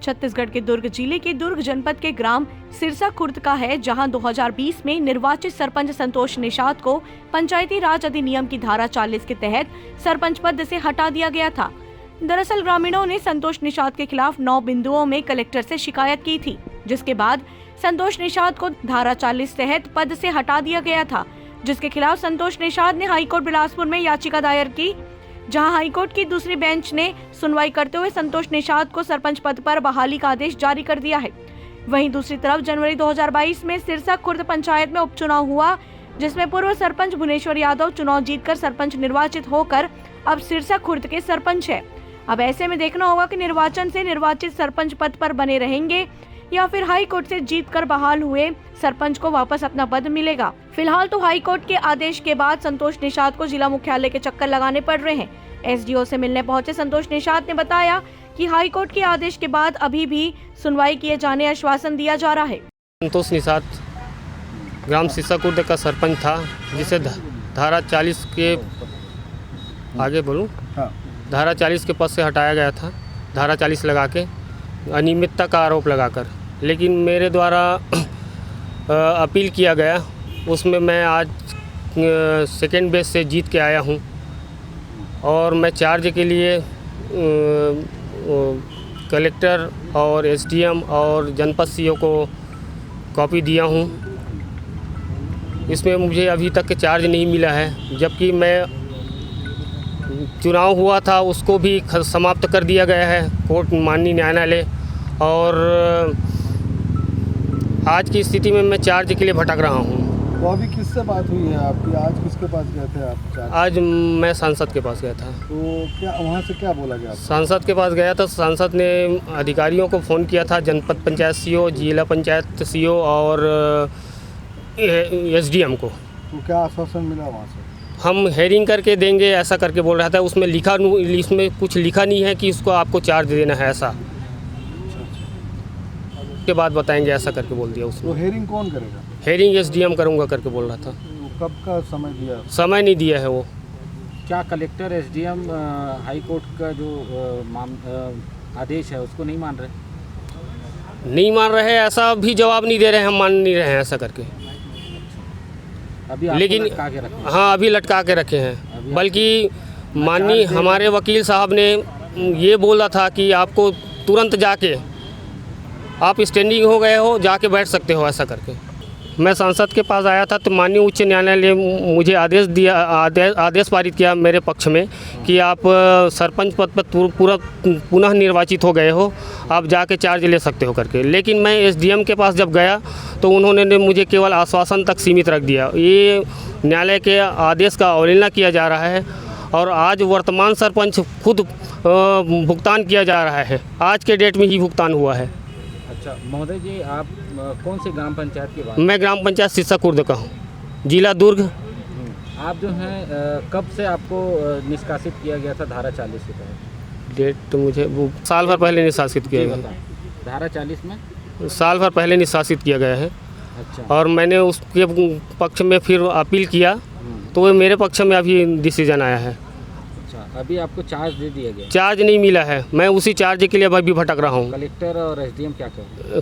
छत्तीसगढ़ के दुर्ग जिले के दुर्ग जनपद के ग्राम सिरसा खुर्द का है, जहां 2020 में निर्वाचित सरपंच संतोष निषाद को पंचायती राज अधिनियम की धारा 40 के तहत सरपंच पद से हटा दिया गया था। दरअसल ग्रामीणों ने संतोष निषाद के खिलाफ 9 बिंदुओं में कलेक्टर से शिकायत की थी, जिसके बाद संतोष निषाद को धारा 40 तहत पद से हटा दिया गया था, जिसके खिलाफ संतोष निषाद ने हाईकोर्ट बिलासपुर में याचिका दायर की, जहां हाईकोर्ट की दूसरी बेंच ने सुनवाई करते हुए संतोष निषाद को सरपंच पद पर बहाली का आदेश जारी कर दिया है। वहीं दूसरी तरफ जनवरी 2022 में सिरसा खुर्द पंचायत में उपचुनाव हुआ, जिसमें पूर्व सरपंच भुवनेश्वर यादव चुनाव जीतकर सरपंच निर्वाचित होकर अब सिरसा खुर्द के सरपंच है। अब ऐसे में देखना होगा कि निर्वाचन से निर्वाचित सरपंच पद पर बने रहेंगे या फिर हाई कोर्ट से जीतकर बहाल हुए सरपंच को वापस अपना पद मिलेगा। फिलहाल तो हाई कोर्ट के आदेश के बाद संतोष निषाद को जिला मुख्यालय के चक्कर लगाने पड़ रहे हैं। एसडीओ से मिलने पहुंचे संतोष निषाद ने बताया कि हाई कोर्ट के आदेश के बाद अभी भी सुनवाई किए जाने आश्वासन दिया जा रहा है। संतोष निषाद ग्राम सिरसा खुर्द का सरपंच था, जिसे धारा 40 के आगे बोलूं, धारा 40 के पद से हटाया गया था, धारा 40 लगा के अनियमितता का आरोप लगाकर। लेकिन मेरे द्वारा अपील किया गया, उसमें मैं आज सेकेंड बेस से जीत के आया हूं और मैं चार्ज के लिए कलेक्टर और एसडीएम और जनपद सीओ को कॉपी दिया हूं। इसमें मुझे अभी तक के चार्ज नहीं मिला है, जबकि मैं चुनाव हुआ था उसको भी समाप्त कर दिया गया है कोर्ट माननीय न्यायालय। और आज की स्थिति में मैं चार्ज के लिए भटक रहा हूँ। वो अभी किससे बात हुई है आपकी? आज किसके पास गए थे आप? आज मैं सांसद के पास गया था। तो क्या वहाँ से क्या बोला गया? सांसद के पास गया था, सांसद ने अधिकारियों को फ़ोन किया था, जनपद पंचायत सीओ, जिला पंचायत सीओ और एसडीएम को। तो क्या आश्वासन मिला वहाँ से? हम हेयरिंग करके देंगे ऐसा करके बोल रहा था। उसमें इसमें कुछ लिखा नहीं है कि इसको आपको चार्ज देना है, ऐसा के बाद बताएंगे ऐसा करके बोल दिया उसने। तो हेयरिंग कौन करेगा? हेयरिंग एसडीएम करूँगा करके बोल रहा था। कब का समय दिया? समय नहीं दिया है वो। क्या कलेक्टर एसडीएम हाई कोर्ट का जो आदेश है उसको नहीं मान रहे? नहीं मान रहे, ऐसा भी जवाब नहीं दे रहे हैं, हम मान नहीं रहे हैं ऐसा करके। अभी लेकिन लटका के रखे हैं? हाँ, अभी लटका के रखे हैं। बल्कि माननीय हमारे वकील साहब ने ये बोला था कि आपको तुरंत जाके आप स्टैंडिंग हो गए हो, जाके बैठ सकते हो, ऐसा करके। मैं सांसद के पास आया था तो माननीय उच्च न्यायालय ने मुझे आदेश पारित किया मेरे पक्ष में कि आप सरपंच पद पर पुनः निर्वाचित हो गए हो, आप जाके चार्ज ले सकते हो करके। लेकिन मैं एसडीएम के पास जब गया तो उन्होंने मुझे केवल आश्वासन तक सीमित रख दिया। ये न्यायालय के आदेश का अवहेलना किया जा रहा है और आज वर्तमान सरपंच खुद भुगतान किया जा रहा है, आज के डेट में ही भुगतान हुआ है। अच्छा महोदय जी, आप कौन से ग्राम पंचायत की बात? मैं ग्राम पंचायत सिरसा खुर्द का हूँ, जिला दुर्ग। आप जो हैं कब से आपको निष्कासित किया गया था धारा 40 के तहत? डेट तो मुझे वो साल भर पहले निष्कासित किया गया है। धारा 40 में साल भर पहले निष्कासित किया गया है। अच्छा। और मैंने उसके पक्ष में फिर अपील किया तो वो मेरे पक्ष में अभी डिसीजन आया है। अच्छा, अभी आपको चार्ज दे दिया गया? चार्ज नहीं मिला है, मैं उसी चार्ज के लिए अभी भटक रहा हूँ। कलेक्टर और एसडीएम क्या कर रहे हैं?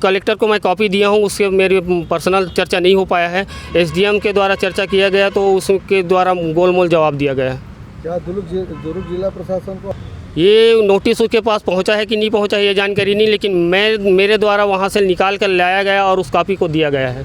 कलेक्टर को मैं कॉपी दिया हूँ, उससे मेरी पर्सनल चर्चा नहीं हो पाया है। एसडीएम के द्वारा चर्चा किया गया तो उसके द्वारा गोलमोल जवाब दिया गया। क्या दुर्ग जिला प्रशासन को ये नोटिस उसके पास पहुंचा है कि नहीं पहुंचा है ये जानकारी नहीं, लेकिन मेरे द्वारा वहां से निकाल कर लाया गया और उस कॉपी को दिया गया है।